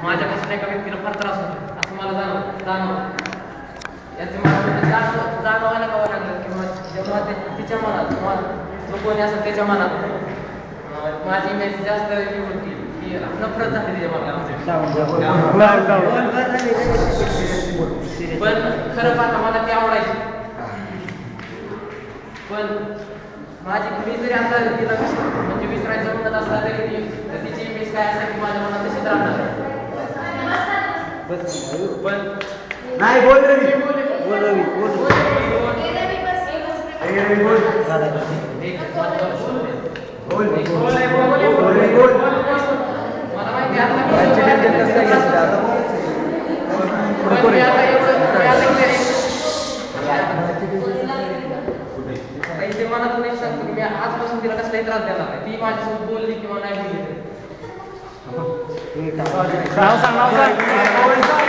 माझ्यापासून एका व्यक्तीला फार त्रास होतो असं मला जाणवलं. याचं मला जाणवायला गावं लागलं किंवा जेव्हा तिच्या मनात किंवा जो कोणी असेल त्याच्या मनात माझी इमेज जास्त ही होती की नफरत झाली तिच्या मनात. पण खरं पाहता मला ती आवडायची. पण मी जरी आता तिला म्हणजे विसरायचं म्हणत असला तरी तिची इमेज काय असेल की माझ्या मनात तशीच राहणार. पण नाही बोल रवी मला माहिती ते मनातून एक सांगतो की मी आजपासून तिला कसलाही त्रास देणार नाही. ती माझ्यासोबत बोलली किंवा नाही बोलली. नाव सांग